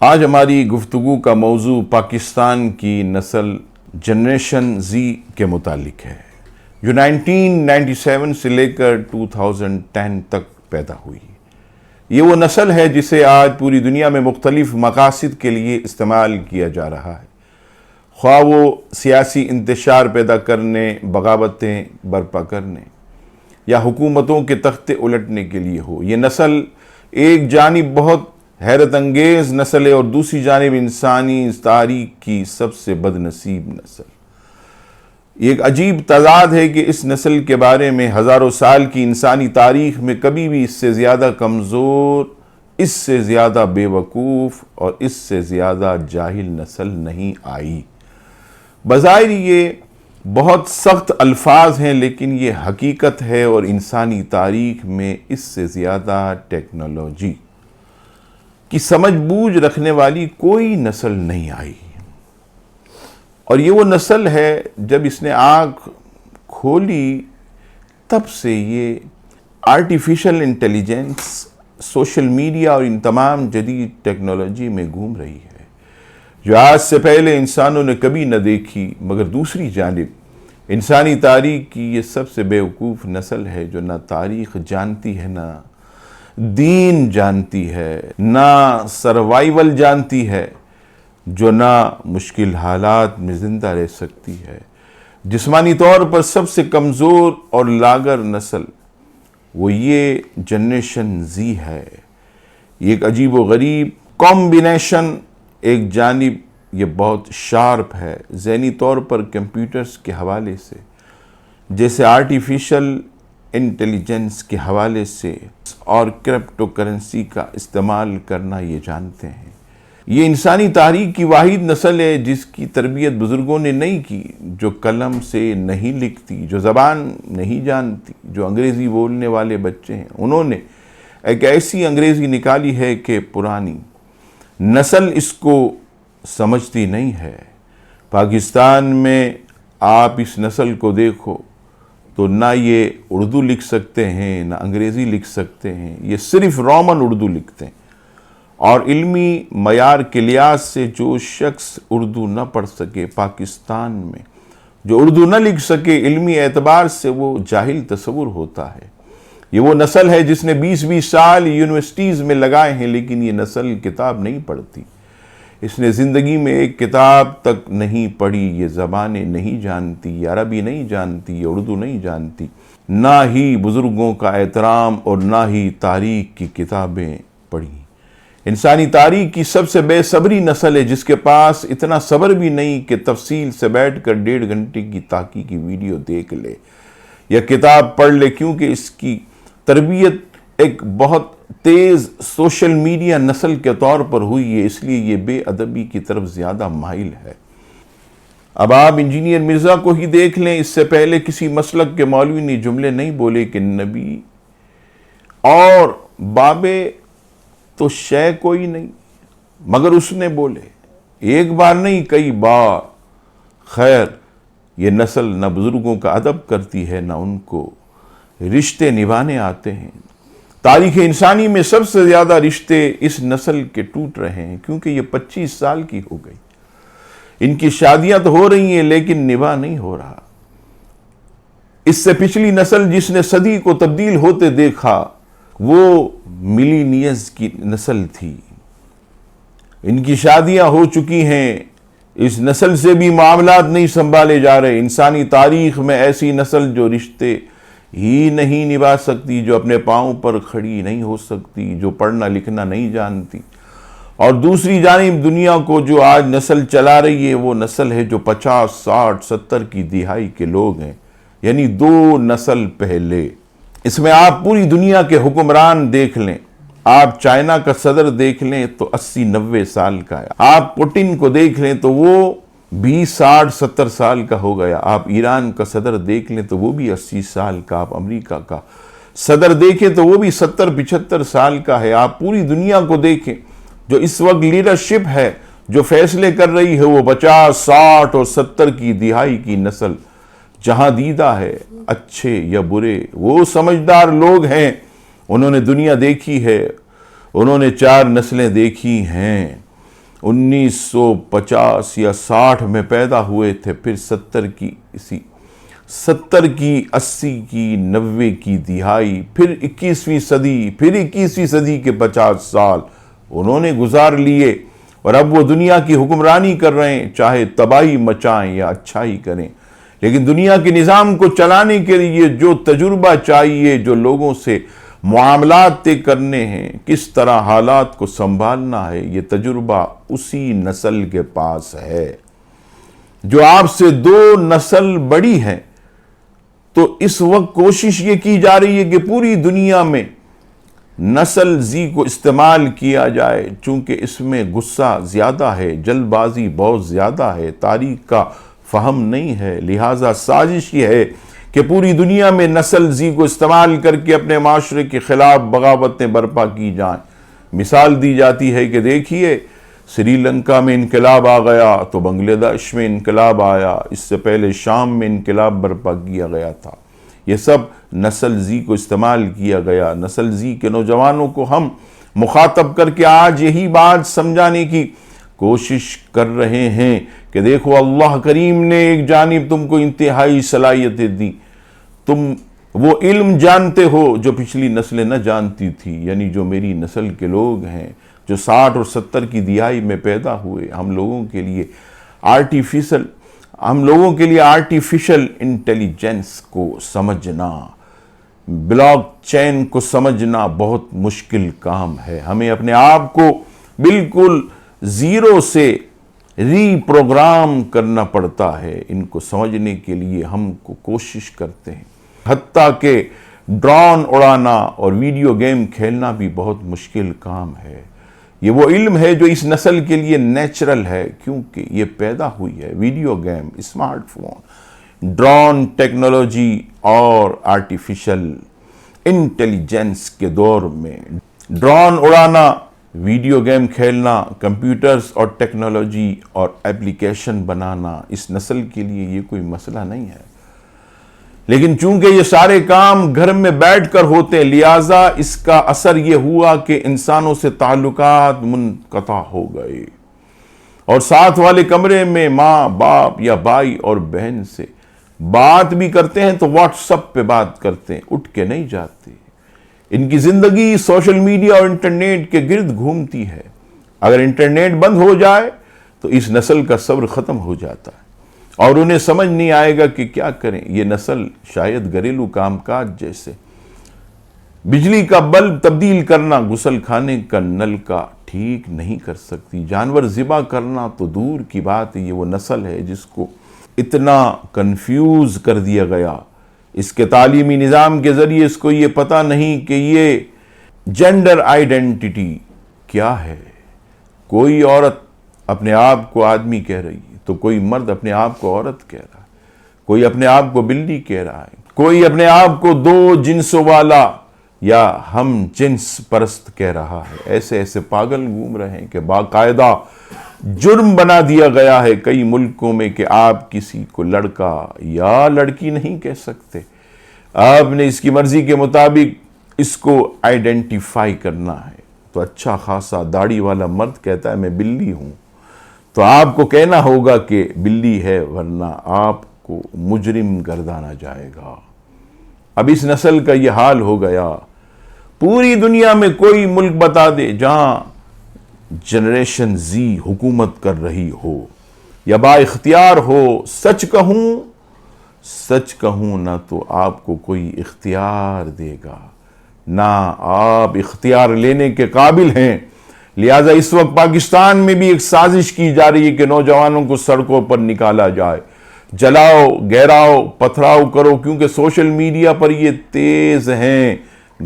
آج ہماری گفتگو کا موضوع پاکستان کی نسل جنریشن زی کے متعلق ہے جو 1997 سے لے کر 2010 تک پیدا ہوئی۔ یہ وہ نسل ہے جسے آج پوری دنیا میں مختلف مقاصد کے لیے استعمال کیا جا رہا ہے، خواہ وہ سیاسی انتشار پیدا کرنے، بغاوتیں برپا کرنے یا حکومتوں کے تختے الٹنے کے لیے ہو۔ یہ نسل ایک جانب بہت حیرت انگیز نسل ہے اور دوسری جانب انسانی تاریخ کی سب سے بد نصیب نسل۔ یہ ایک عجیب تضاد ہے کہ اس نسل کے بارے میں ہزاروں سال کی انسانی تاریخ میں کبھی بھی اس سے زیادہ کمزور، اس سے زیادہ بے وقوف اور اس سے زیادہ جاہل نسل نہیں آئی۔ بظاہر یہ بہت سخت الفاظ ہیں، لیکن یہ حقیقت ہے اور انسانی تاریخ میں اس سے زیادہ ٹیکنالوجی کی سمجھ بوجھ رکھنے والی کوئی نسل نہیں آئی۔ اور یہ وہ نسل ہے جب اس نے آنکھ کھولی تب سے یہ آرٹیفیشل انٹیلیجنس، سوشل میڈیا اور ان تمام جدید ٹیکنالوجی میں گھوم رہی ہے جو آج سے پہلے انسانوں نے کبھی نہ دیکھی۔ مگر دوسری جانب انسانی تاریخ کی یہ سب سے بیوقوف نسل ہے جو نہ تاریخ جانتی ہے، نہ دین جانتی ہے، نہ سروائیول جانتی ہے، جو نہ مشکل حالات میں زندہ رہ سکتی ہے۔ جسمانی طور پر سب سے کمزور اور لاغر نسل وہ یہ جنریشن زی ہے۔ یہ ایک عجیب و غریب کمبینیشن، ایک جانب یہ بہت شارپ ہے ذہنی طور پر کمپیوٹرز کے حوالے سے، جیسے آرٹیفیشل انٹیلیجنس کے حوالے سے، اور کرپٹو کرنسی کا استعمال کرنا یہ جانتے ہیں۔ یہ انسانی تاریخ کی واحد نسل ہے جس کی تربیت بزرگوں نے نہیں کی، جو قلم سے نہیں لکھتی، جو زبان نہیں جانتی، جو انگریزی بولنے والے بچے ہیں۔ انہوں نے ایک ایسی انگریزی نکالی ہے کہ پرانی نسل اس کو سمجھتی نہیں ہے۔ پاکستان میں آپ اس نسل کو دیکھو تو نہ یہ اردو لکھ سکتے ہیں، نہ انگریزی لکھ سکتے ہیں، یہ صرف رومن اردو لکھتے ہیں۔ اور علمی معیار کے لحاظ سے جو شخص اردو نہ پڑھ سکے پاکستان میں، جو اردو نہ لکھ سکے، علمی اعتبار سے وہ جاہل تصور ہوتا ہے۔ یہ وہ نسل ہے جس نے 20 سال یونیورسٹیز میں لگائے ہیں، لیکن یہ نسل کتاب نہیں پڑھتی۔ اس نے زندگی میں ایک کتاب تک نہیں پڑھی، یہ زبانیں نہیں جانتی، یہ عربی نہیں جانتی، یہ اردو نہیں جانتی، نہ ہی بزرگوں کا احترام اور نہ ہی تاریخ کی کتابیں پڑھی۔ انسانی تاریخ کی سب سے بے صبری نسل ہے جس کے پاس اتنا صبر بھی نہیں کہ تفصیل سے بیٹھ کر 1.5 گھنٹے کی تحقیقی ویڈیو دیکھ لے یا کتاب پڑھ لے، کیونکہ اس کی تربیت ایک بہت تیز سوشل میڈیا نسل کے طور پر ہوئی ہے، اس لیے یہ بے ادبی کی طرف زیادہ مائل ہے۔ اب آپ انجینئر مرزا کو ہی دیکھ لیں، اس سے پہلے کسی مسلک کے مولوی نے جملے نہیں بولے کہ نبی اور بابے تو شے کوئی نہیں، مگر اس نے بولے ایک بار نہیں کئی بار۔ خیر، یہ نسل نہ بزرگوں کا ادب کرتی ہے، نہ ان کو رشتے نبھانے آتے ہیں۔ تاریخ انسانی میں سب سے زیادہ رشتے اس نسل کے ٹوٹ رہے ہیں، کیونکہ یہ 25 سال کی ہو گئی۔ ان کی شادیاں تو ہو رہی ہیں لیکن نباہ نہیں ہو رہا۔ اس سے پچھلی نسل جس نے صدی کو تبدیل ہوتے دیکھا وہ ملینیئرز کی نسل تھی۔ ان کی شادیاں ہو چکی ہیں، اس نسل سے بھی معاملات نہیں سنبھالے جا رہے۔ انسانی تاریخ میں ایسی نسل جو رشتے ہی نہیں نبھا سکتی، جو اپنے پاؤں پر کھڑی نہیں ہو سکتی، جو پڑھنا لکھنا نہیں جانتی، اور دوسری جانب دنیا کو جو آج نسل چلا رہی ہے وہ نسل ہے جو 50، 60، 70 کی دہائی کے لوگ ہیں، یعنی 2 نسل پہلے۔ اس میں آپ پوری دنیا کے حکمران دیکھ لیں، آپ چائنا کا صدر دیکھ لیں تو 80، 90 سال کا ہے، آپ پوٹن کو دیکھ لیں تو وہ 20، 60، 70 سال کا ہو گیا، آپ ایران کا صدر دیکھ لیں تو وہ بھی 80 سال کا، آپ امریکہ کا صدر دیکھیں تو وہ بھی 70، 75 سال کا ہے۔ آپ پوری دنیا کو دیکھیں، جو اس وقت لیڈرشپ ہے، جو فیصلے کر رہی ہے، وہ 50، 60 اور 70 کی دہائی کی نسل جہاں دیدہ ہے، اچھے یا برے، وہ سمجھدار لوگ ہیں، انہوں نے دنیا دیکھی ہے، انہوں نے 4 نسلیں دیکھی ہیں۔ 1950 یا 60 میں پیدا ہوئے تھے، پھر 70 کی 80 کی 90 کی دہائی، پھر 21ویں صدی، پھر 21ویں صدی کے 50 سال انہوں نے گزار لیے، اور اب وہ دنیا کی حکمرانی کر رہے ہیں، چاہے تباہی مچائیں یا اچھائی کریں، لیکن دنیا کے نظام کو چلانے کے لیے جو تجربہ چاہیے، جو لوگوں سے معاملات طے کرنے ہیں، کس طرح حالات کو سنبھالنا ہے، یہ تجربہ اسی نسل کے پاس ہے جو آپ سے 2 نسل بڑی ہے۔ تو اس وقت کوشش یہ کی جا رہی ہے کہ پوری دنیا میں نسل زی کو استعمال کیا جائے، چونکہ اس میں غصہ زیادہ ہے، جلد بازی بہت زیادہ ہے، تاریخ کا فہم نہیں ہے، لہٰذا سازش یہ ہے کہ پوری دنیا میں نسل زی کو استعمال کر کے اپنے معاشرے کے خلاف بغاوتیں برپا کی جائیں۔ مثال دی جاتی ہے کہ دیکھیے سری لنکا میں انقلاب آ گیا تو بنگلہ دیش میں انقلاب آیا، اس سے پہلے شام میں انقلاب برپا کیا گیا تھا۔ یہ سب نسل زی کو استعمال کیا گیا۔ نسل زی کے نوجوانوں کو ہم مخاطب کر کے آج یہی بات سمجھانے کی کوشش کر رہے ہیں کہ دیکھو اللہ کریم نے ایک جانب تم کو انتہائی صلاحیتیں دی، تم وہ علم جانتے ہو جو پچھلی نسلیں نہ جانتی تھی، یعنی جو میری نسل کے لوگ ہیں جو 60 اور 70 کی دہائی میں پیدا ہوئے، ہم لوگوں کے لیے آرٹیفیشل انٹیلیجنس کو سمجھنا، بلاک چین کو سمجھنا بہت مشکل کام ہے۔ ہمیں اپنے آپ کو بالکل زیرو سے ری پروگرام کرنا پڑتا ہے۔ ان کو سمجھنے کے لیے ہم کو کوشش کرتے ہیں، حتیٰ کہ ڈرون اڑانا اور ویڈیو گیم کھیلنا بھی بہت مشکل کام ہے۔ یہ وہ علم ہے جو اس نسل کے لیے نیچرل ہے، کیونکہ یہ پیدا ہوئی ہے video game, smart phone, drone technology اور آرٹیفیشل انٹیلیجنس کے دور میں۔ ڈرون اڑانا، ویڈیو گیم کھیلنا، کمپیوٹرز اور ٹیکنالوجی اور ایپلیکیشن بنانا اس نسل کے لیے یہ کوئی مسئلہ نہیں ہے، لیکن چونکہ یہ سارے کام گھر میں بیٹھ کر ہوتے، لہٰذا اس کا اثر یہ ہوا کہ انسانوں سے تعلقات منقطع ہو گئے، اور ساتھ والے کمرے میں ماں باپ یا بھائی اور بہن سے بات بھی کرتے ہیں تو واٹس ایپ پہ بات کرتے ہیں، اٹھ کے نہیں جاتے۔ ان کی زندگی سوشل میڈیا اور انٹرنیٹ کے گرد گھومتی ہے۔ اگر انٹرنیٹ بند ہو جائے تو اس نسل کا صبر ختم ہو جاتا ہے، اور انہیں سمجھ نہیں آئے گا کہ کیا کریں۔ یہ نسل شاید گھریلو کام کاج جیسے بجلی کا بلب تبدیل کرنا، غسل خانے کا نل کا ٹھیک نہیں کر سکتی، جانور ذبح کرنا تو دور کی بات ہے۔ یہ وہ نسل ہے جس کو اتنا کنفیوز کر دیا گیا، اس کے تعلیمی نظام کے ذریعے اس کو یہ پتہ نہیں کہ یہ جینڈر آئیڈینٹی کیا ہے۔ کوئی عورت اپنے آپ کو آدمی کہہ رہی ہے تو کوئی مرد اپنے آپ کو عورت کہہ رہا ہے، کوئی اپنے آپ کو بلی کہہ رہا ہے، کوئی اپنے آپ کو 2 جنسوں والا یا ہم جنس پرست کہہ رہا ہے۔ ایسے ایسے پاگل گھوم رہے ہیں کہ باقاعدہ جرم بنا دیا گیا ہے کئی ملکوں میں کہ آپ کسی کو لڑکا یا لڑکی نہیں کہہ سکتے، آپ نے اس کی مرضی کے مطابق اس کو آئیڈینٹیفائی کرنا ہے۔ تو اچھا خاصا داڑھی والا مرد کہتا ہے میں بلی ہوں، تو آپ کو کہنا ہوگا کہ بلی ہے، ورنہ آپ کو مجرم گردانا جائے گا۔ اب اس نسل کا یہ حال ہو گیا۔ پوری دنیا میں کوئی ملک بتا دے جہاں جنریشن زی حکومت کر رہی ہو یا با اختیار ہو، سچ کہوں نہ تو آپ کو کوئی اختیار دے گا، نہ آپ اختیار لینے کے قابل ہیں۔ لہٰذا اس وقت پاکستان میں بھی ایک سازش کی جا رہی ہے کہ نوجوانوں کو سڑکوں پر نکالا جائے، جلاؤ، گھیراؤ، پتھراؤ کرو، کیونکہ سوشل میڈیا پر یہ تیز ہیں،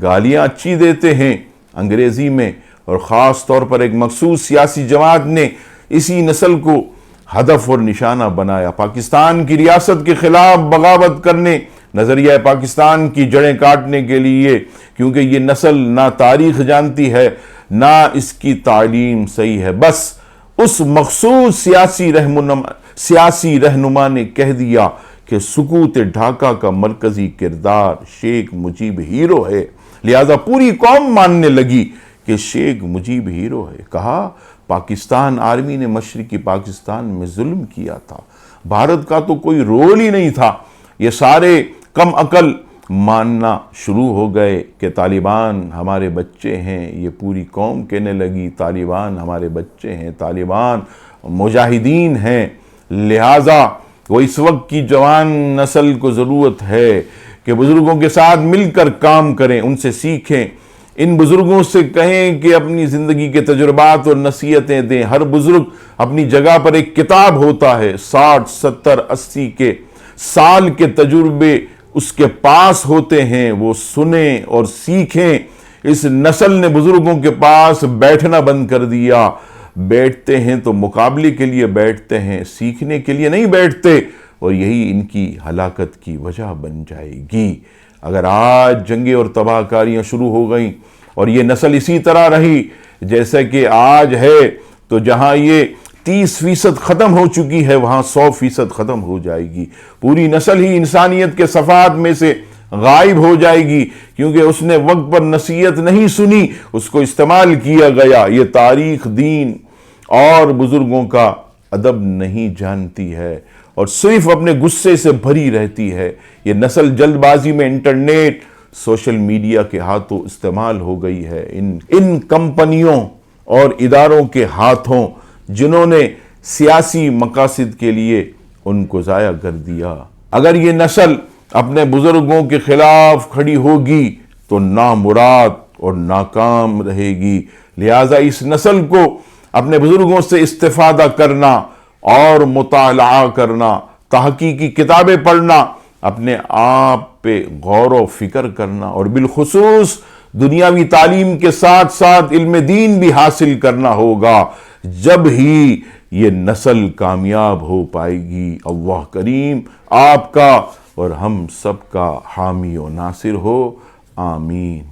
گالیاں اچھی دیتے ہیں انگریزی میں، اور خاص طور پر ایک مخصوص سیاسی جماعت نے اسی نسل کو ہدف اور نشانہ بنایا۔ پاکستان کی ریاست کے خلاف بغاوت کرنے، نظریہ پاکستان کی جڑیں کاٹنے کے لیے، کیونکہ یہ نسل نہ تاریخ جانتی ہے نہ اس کی تعلیم صحیح ہے۔ بس اس مخصوص سیاسی رہنما نے کہہ دیا کہ سقوط ڈھاکہ کا مرکزی کردار شیخ مجیب ہیرو ہے، لہذا پوری قوم ماننے لگی کہ شیخ مجیب ہیرو ہے۔ کہا پاکستان آرمی نے مشرقی پاکستان میں ظلم کیا تھا، بھارت کا تو کوئی رول ہی نہیں تھا۔ یہ سارے کم عقل ماننا شروع ہو گئے کہ طالبان ہمارے بچے ہیں، یہ پوری قوم کہنے لگی طالبان ہمارے بچے ہیں، طالبان مجاہدین ہیں۔ لہٰذا وہ اس وقت کی جوان نسل کو ضرورت ہے کہ بزرگوں کے ساتھ مل کر کام کریں، ان سے سیکھیں، ان بزرگوں سے کہیں کہ اپنی زندگی کے تجربات اور نصیحتیں دیں۔ ہر بزرگ اپنی جگہ پر ایک کتاب ہوتا ہے، 60 70 80 کے سال کے تجربے اس کے پاس ہوتے ہیں، وہ سنیں اور سیکھیں۔ اس نسل نے بزرگوں کے پاس بیٹھنا بند کر دیا، بیٹھتے ہیں تو مقابلے کے لیے بیٹھتے ہیں، سیکھنے کے لیے نہیں بیٹھتے، اور یہی ان کی ہلاکت کی وجہ بن جائے گی۔ اگر آج جنگیں اور تباہ کاریاں شروع ہو گئیں اور یہ نسل اسی طرح رہی جیسا کہ آج ہے، تو جہاں یہ 30% ختم ہو چکی ہے وہاں 100% ختم ہو جائے گی۔ پوری نسل ہی انسانیت کے صفحات میں سے غائب ہو جائے گی، کیونکہ اس نے وقت پر نصیحت نہیں سنی، اس کو استعمال کیا گیا۔ یہ تاریخ دین اور بزرگوں کا ادب نہیں جانتی ہے اور صرف اپنے غصے سے بھری رہتی ہے۔ یہ نسل جلد بازی میں انٹرنیٹ، سوشل میڈیا کے ہاتھوں استعمال ہو گئی ہے، ان کمپنیوں اور اداروں کے ہاتھوں جنہوں نے سیاسی مقاصد کے لیے ان کو ضائع کر دیا۔ اگر یہ نسل اپنے بزرگوں کے خلاف کھڑی ہوگی تو نامراد اور ناکام رہے گی۔ لہٰذا اس نسل کو اپنے بزرگوں سے استفادہ کرنا اور مطالعہ کرنا، تحقیقی کتابیں پڑھنا، اپنے آپ پہ غور و فکر کرنا، اور بالخصوص دنیاوی تعلیم کے ساتھ ساتھ علم دین بھی حاصل کرنا ہوگا، جب ہی یہ نسل کامیاب ہو پائے گی۔ اللہ کریم آپ کا اور ہم سب کا حامی و ناصر ہو، آمین۔